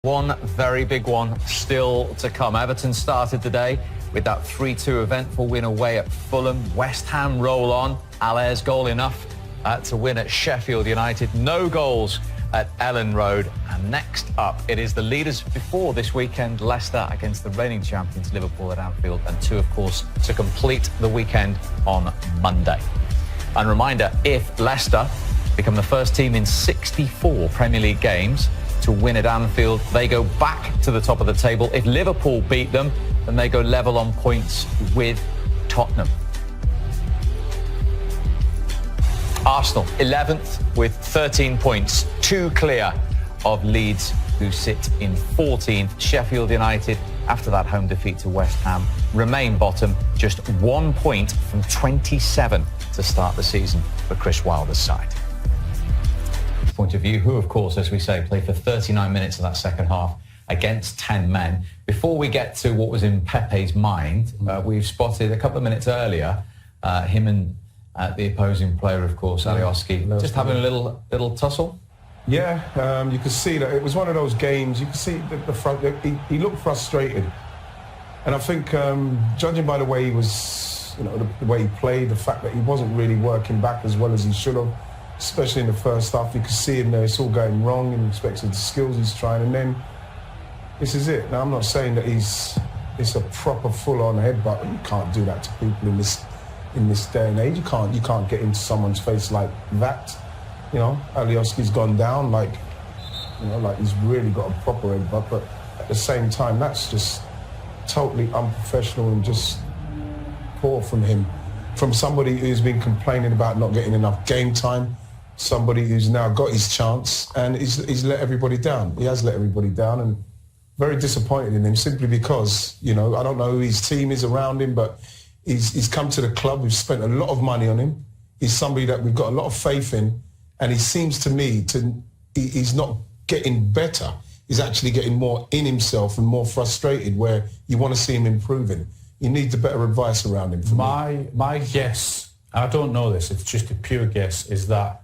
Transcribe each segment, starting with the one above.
One very big one still to come. Everton started the day with that 3-2 eventful win away at Fulham. West Ham roll on. Aller's goal enough to win at Sheffield United. No goals at Ellen Road. And next up, it is the leaders before this weekend, Leicester against the reigning champions Liverpool at Anfield, and two, of course, to complete the weekend on Monday. And reminder, if Leicester become the first team in 64 Premier League games to win at Anfield, they go back to the top of the table. If Liverpool beat them, then they go level on points with Tottenham. Arsenal, 11th with 13 points, 2 clear of Leeds, who sit in 14th. Sheffield United, after that home defeat to West Ham, remain bottom, just 1 point from 27 to start the season for Chris Wilder's side. Point of view, who of course, as we say, played for 39 minutes of that second half against 10 men. Before we get to what was in Pepe's mind, we've spotted a couple of minutes earlier him and the opposing player, of course, Alioski, just having a little tussle. Yeah, you could see that it was one of those games. You could see the front. He looked frustrated, and I think judging by the way he was, the way he played, the fact that he wasn't really working back as well as he should have, especially in the first half. You could see him there, it's all going wrong in respect to the skills he's trying, and then this is it. Now, I'm not saying that it's a proper full-on headbutt. You can't do that to people in this day and age. You can't get into someone's face like that. Alioski's gone down like he's really got a proper headbutt, but at the same time, that's just totally unprofessional and just poor from him. From somebody who's been complaining about not getting enough game time, somebody who's now got his chance, and he's let everybody down. He has let everybody down, and very disappointed in him simply because, I don't know who his team is around him, but he's come to the club. We've spent a lot of money on him. He's somebody that we've got a lot of faith in, and he seems to me he's not getting better. He's actually getting more in himself and more frustrated, where you want to see him improving. You need the better advice around him. My guess, and I don't know this, it's just a pure guess, is that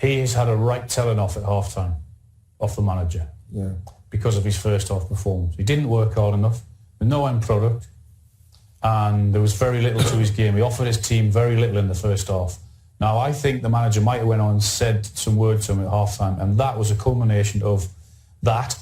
he has had a right telling off at half-time, off the manager, because of his first half performance. He didn't work hard enough, with no end product, and there was very little to his game. He offered his team very little in the first half. Now, I think the manager might have went on and said some words to him at half-time, and that was a culmination of that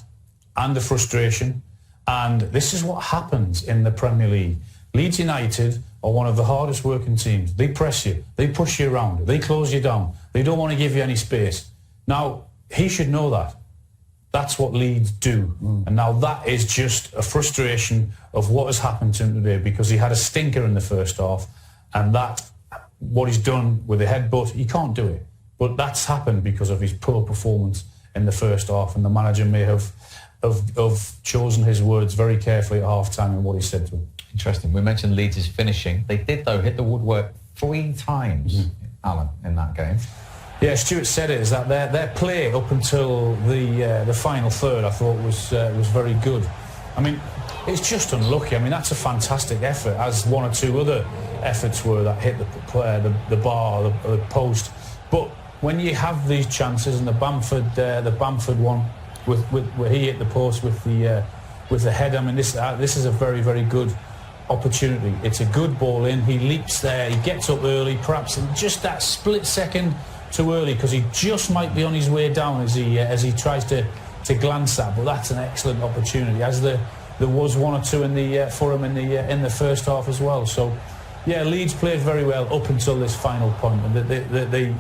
and the frustration. And this is what happens in the Premier League. Leeds United are one of the hardest working teams. They press you, they push you around, they close you down, they don't want to give you any space. Now, he should know that. That's what Leeds do. And now that is just a frustration of what has happened to him today, because he had a stinker in the first half, and what he's done with the headbutt, he can't do it. But that's happened because of his poor performance in the first half, and the manager may have chosen his words very carefully at half-time and what he said to him. Interesting. We mentioned Leeds' finishing. They did, though, hit the woodwork 3 times, Alan, in that game. Yeah, Stuart said it, is that their play up until the final third, I thought, was very good. I mean, it's just unlucky. I mean, that's a fantastic effort, as one or two other efforts were that hit the bar or the post. But when you have these chances, and the Bamford one, where he hit the post with the head, I mean, this is a very, very good opportunity. It's a good ball in. He leaps there. He gets up early, perhaps in just that split second too early, because he just might be on his way down as he tries to glance at. But that's an excellent opportunity, as there was one or two for him in the first half as well. So, yeah, Leeds played very well up until this final point, and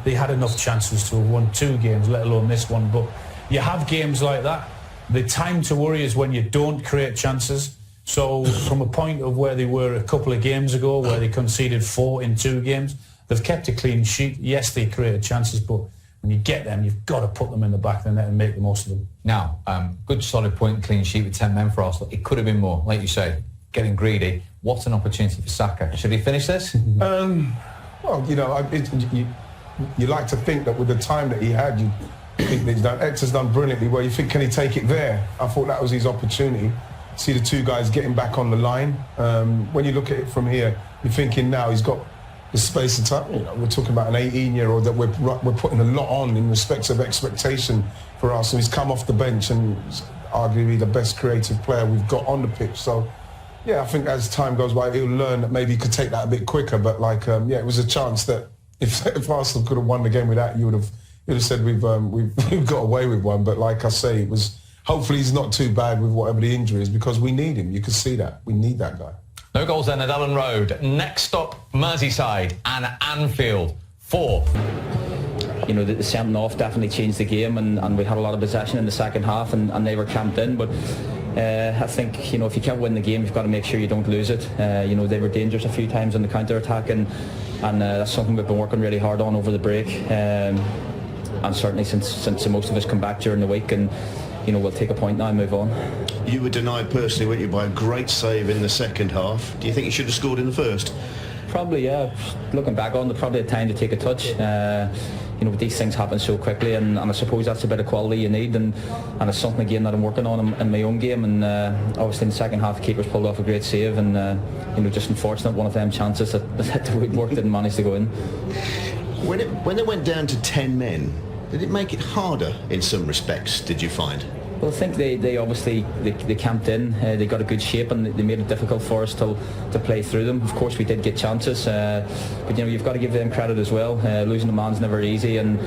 they had enough chances to have won 2 games, let alone this one. But you have games like that. The time to worry is when you don't create chances. So from a point of where they were a couple of games ago, where they conceded 4 in 2 games, they've kept a clean sheet. Yes, they created chances, but when you get them, you've got to put them in the back of the net and make the most of them. Now, good solid point, clean sheet with 10 men for Arsenal. It could have been more, like you say, getting greedy. What an opportunity for Saka. Should he finish this? Well, you like to think that with the time that he had, you think that he's done. Hector's done brilliantly well. You think, can he take it there? I thought that was his opportunity. See the 2 guys getting back on the line. When you look at it from here, you're thinking now he's got the space and time. We're talking about an 18-year-old that we're putting a lot on in respect of expectation for us. And he's come off the bench, and arguably the best creative player we've got on the pitch. So, yeah, I think as time goes by, he'll learn that maybe he could take that a bit quicker. But like, yeah, it was a chance that if Arsenal could have won the game with that, you'd have said we've got away with one. But like I say, it was. Hopefully he's not too bad with whatever the injury is, because we need him. You can see that. We need that guy. No goals then at Ellen Road. Next stop, Merseyside and Anfield. 4. You know, the sending off definitely changed the game, and we had a lot of possession in the second half, and they were camped in. But I think, you know, if you can't win the game, you've got to make sure you don't lose it. You know, they were dangerous a few times on the counter-attack, and that's something we've been working really hard on over the break. And certainly since most of us come back during the week, and you know, we'll take a point now and move on. You were denied personally, weren't you, by a great save in the second half. Do you think you should have scored in the first? Probably, yeah. Looking back on it, probably a time to take a touch. You know, these things happen so quickly, and I suppose that's a bit of quality you need, and it's something again that I'm working on in my own game. And obviously in the second half, the keeper's pulled off a great save, and you know, just unfortunate one of them chances that the woodwork didn't manage to go in. When they went down to 10 men, did it make it harder in some respects, did you find? Well, I think they obviously they camped in, they got a good shape, and they made it difficult for us to play through them. Of course we did get chances, but you know, you've got to give them credit as well. Losing a man's never easy, and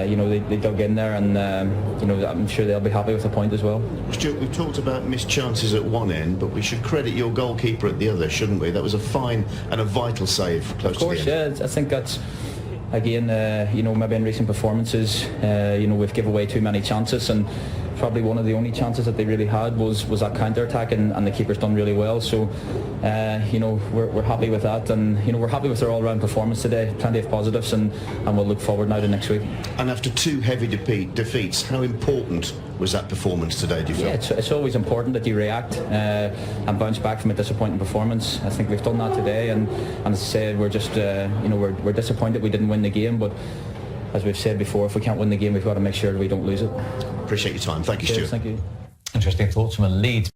you know, they dug in there, and you know, I'm sure they'll be happy with the point as well. Stuart, we've talked about missed chances at one end, but we should credit your goalkeeper at the other, shouldn't we? That was a fine and a vital save close to the end. Of course, yeah, I think that's, again, you know, maybe in recent performances, you know, we've given away too many chances, and probably one of the only chances that they really had was that counter-attack, and the keeper's done really well. So, you know, we're happy with that, and you know, we're happy with their all-round performance today. Plenty of positives, and we'll look forward now to next week. And after 2 heavy defeats, how important was that performance today, do you feel? Yeah, it's always important that you react and bounce back from a disappointing performance. I think we've done that today, and as I said, we're just you know, we're disappointed we didn't win the game, but as we've said before, if we can't win the game, we've got to make sure that we don't lose it. Appreciate your time. Thank you, Cheers, Stuart. thank you. Interesting thoughts from a Leeds